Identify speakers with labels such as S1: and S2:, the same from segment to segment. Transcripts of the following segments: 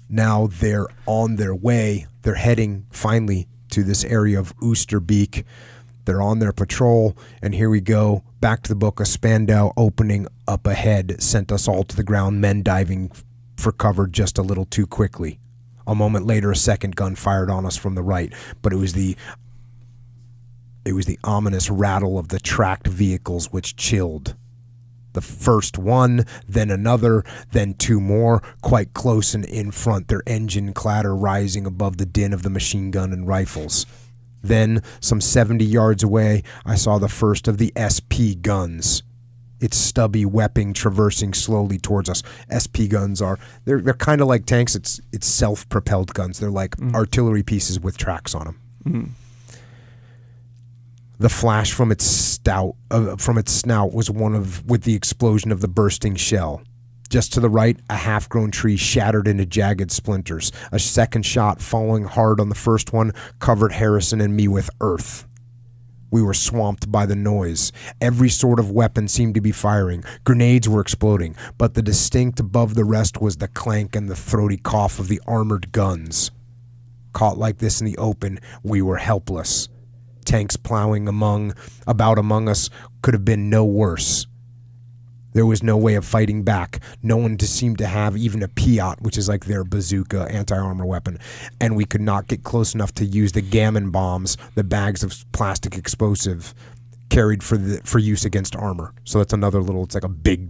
S1: Now they're on their way. They're heading finally to this area of Oosterbeek. They're on their patrol, and here we go. Back to the book. A Spandau opening up ahead sent us all to the ground, men diving for cover just a little too quickly. A moment later, a second gun fired on us from the right, but it was the ominous rattle of the tracked vehicles which chilled. The first one, then another, then two more, quite close and in front, their engine clatter rising above the din of the machine gun and rifles. Then, some 70 yards away, I saw the first of the SP guns, its stubby weapon traversing slowly towards us. SP guns they're kind of like tanks. It's self-propelled guns. They're like artillery pieces with tracks on them. Mm. The flash from its snout was with the explosion of the bursting shell. Just to the right, a half-grown tree shattered into jagged splinters. A second shot, following hard on the first one, covered Harrison and me with earth. We were swamped by the noise. Every sort of weapon seemed to be firing. Grenades were exploding, but the distinct above the rest was the clank and the throaty cough of the armored guns. Caught like this in the open, we were helpless. Tanks plowing about among us could have been no worse. There was no way of fighting back. No one seemed to have even a Piat, which is like their bazooka anti-armor weapon, and we could not get close enough to use the gammon bombs, the bags of plastic explosive carried for use against armor. So that's another it's like a big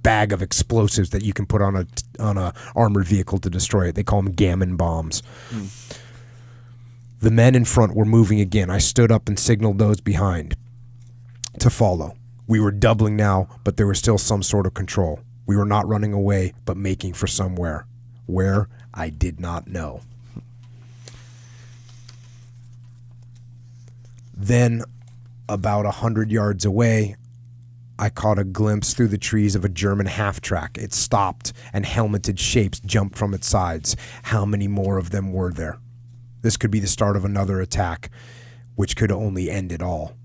S1: bag of explosives that you can put on a armored vehicle to destroy it. They call them gammon bombs. Mm. The men in front were moving again. I stood up and signaled those behind to follow. We were doubling now, but there was still some sort of control. We were not running away, but making for somewhere. Where, I did not know. Then, about 100 yards away, I caught a glimpse through the trees of a German half-track. It stopped, and helmeted shapes jumped from its sides. How many more of them were there? This could be the start of another attack, which could only end it all.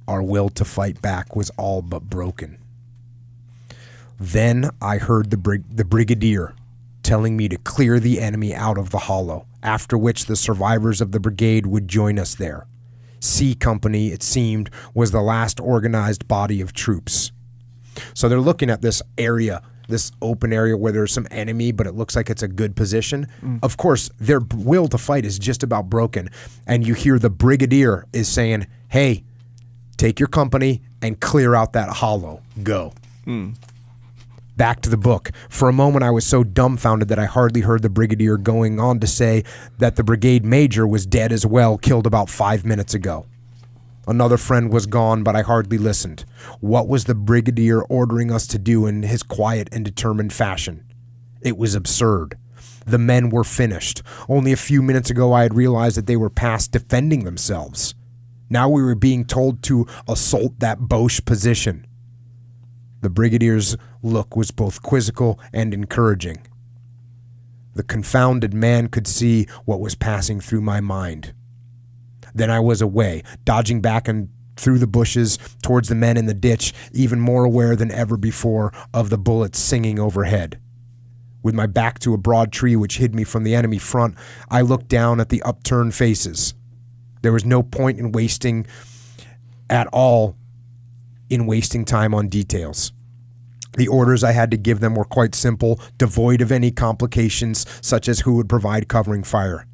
S1: Our will to fight back was all but broken. Then I heard the brigadier telling me to clear the enemy out of the hollow, after which the survivors of the brigade would join us there. C Company, it seemed, was the last organized body of troops. So they're looking at this area, this open area where there's some enemy, but it looks like it's a good position. Of course, their will to fight is just about broken. And you hear the brigadier is saying, hey, take your company and clear out that hollow. Go. Back to the book. For a moment, I was so dumbfounded that I hardly heard the brigadier going on to say that the brigade major was dead as well, killed about 5 minutes ago. Another friend was gone, but I hardly listened. What was the brigadier ordering us to do in his quiet and determined fashion? It was absurd. The men were finished. Only a few minutes ago, I had realized that they were past defending themselves. Now we were being told to assault that Boche position. The brigadier's look was both quizzical and encouraging. The confounded man could see what was passing through my mind. Then I was away, dodging back and through the bushes towards the men in the ditch, even more aware than ever before of the bullets singing overhead. With my back to a broad tree which hid me from the enemy front, I looked down at the upturned faces. There was no point in wasting time on details. The orders I had to give them were quite simple, devoid of any complications, such as who would provide covering fire.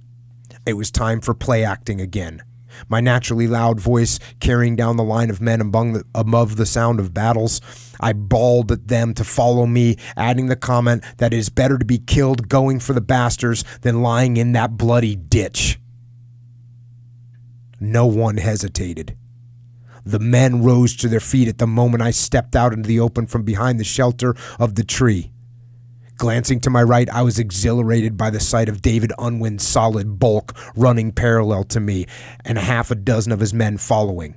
S1: It was time for play acting again. My naturally loud voice carrying down the line of men above the sound of battles, I bawled at them to follow me, adding the comment that it is better to be killed going for the bastards than lying in that bloody ditch. No one hesitated. The men rose to their feet at the moment I stepped out into the open from behind the shelter of the tree. Glancing to my right, I was exhilarated by the sight of David Unwin's solid bulk running parallel to me, and 6 of his men following.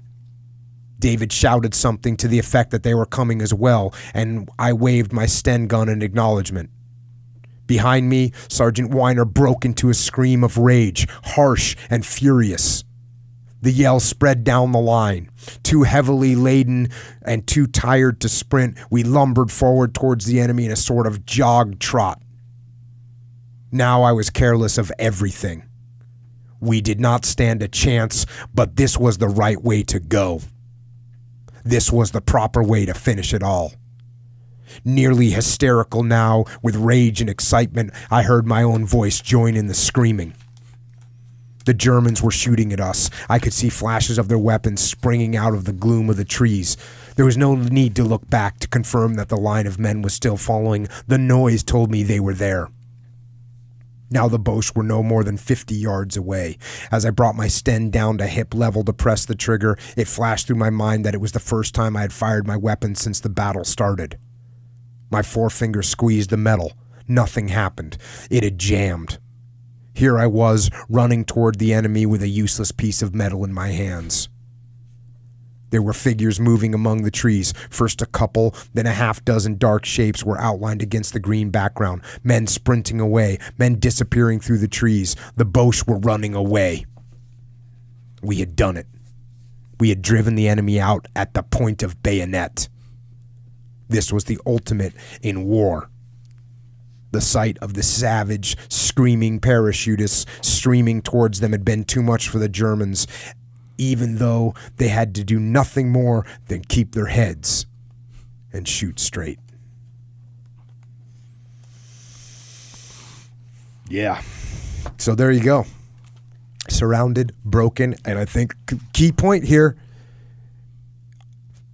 S1: David shouted something to the effect that they were coming as well, and I waved my Sten gun in acknowledgement. Behind me, Sergeant Weiner broke into a scream of rage, harsh and furious. The yell spread down the line. Too heavily laden and too tired to sprint, we lumbered forward towards the enemy in a sort of jog trot. Now I was careless of everything. We did not stand a chance, but this was the right way to go. This was the proper way to finish it all. Nearly hysterical now, with rage and excitement, I heard my own voice join in the screaming. The Germans were shooting at us. I could see flashes of their weapons springing out of the gloom of the trees. There was no need to look back to confirm that the line of men was still following. The noise told me they were there. Now the Boches were no more than 50 yards away. As I brought my Sten down to hip level to press the trigger, it flashed through my mind that it was the first time I had fired my weapon since the battle started. My forefinger squeezed the metal. Nothing happened. It had jammed. Here I was, running toward the enemy with a useless piece of metal in my hands. There were figures moving among the trees. First a couple, then a half-dozen dark shapes were outlined against the green background. Men sprinting away, men disappearing through the trees. The Boches were running away. We had done it. We had driven the enemy out at the point of bayonet. This was the ultimate in war. The sight of the savage, screaming parachutists streaming towards them had been too much for the Germans, even though they had to do nothing more than keep their heads and shoot straight. Yeah. So there you go. Surrounded, broken, and I think key point here,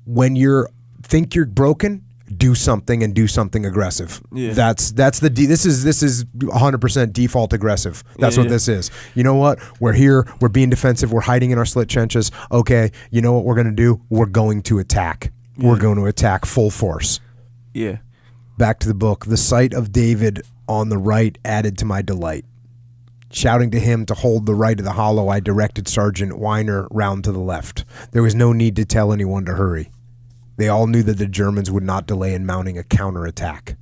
S1: when you think you're broken, do something and do something aggressive. Yeah. This is 100% default aggressive. That's what this is. You know what? We're here. We're being defensive. We're hiding in our slit trenches. Okay. You know what we're going to do? We're going to attack. Yeah. We're going to attack full force.
S2: Yeah.
S1: Back to the book. The sight of David on the right added to my delight. Shouting to him to hold the right of the hollow, I directed Sergeant Weiner round to the left. There was no need to tell anyone to hurry. They all knew that the Germans would not delay in mounting a counterattack.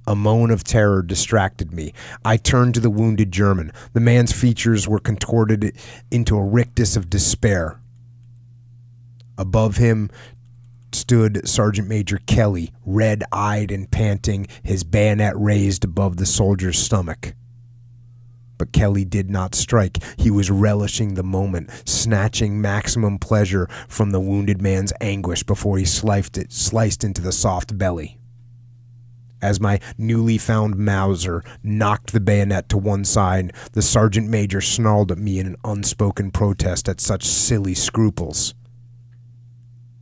S1: A moan of terror distracted me. I turned to the wounded German. The man's features were contorted into a rictus of despair. Above him stood Sergeant Major Kelly, red-eyed and panting, his bayonet raised above the soldier's stomach. But Kelly did not strike. He was relishing the moment, snatching maximum pleasure from the wounded man's anguish before he sliced into the soft belly. As my newly found Mauser knocked the bayonet to one side, the sergeant major snarled at me in an unspoken protest at such silly scruples.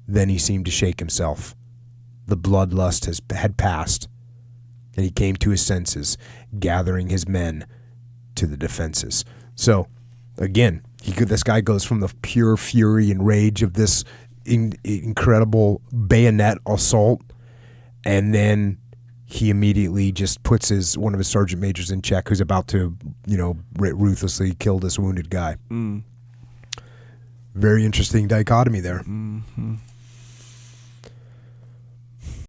S1: Then he seemed to shake himself. The bloodlust had passed, and he came to his senses, gathering his men to the defenses. So, again, this guy goes from the pure fury and rage of this incredible bayonet assault, and then he immediately just puts one of his sergeant majors in check, who's about to, ruthlessly kill this wounded guy. Very interesting dichotomy there.
S2: Mm-hmm.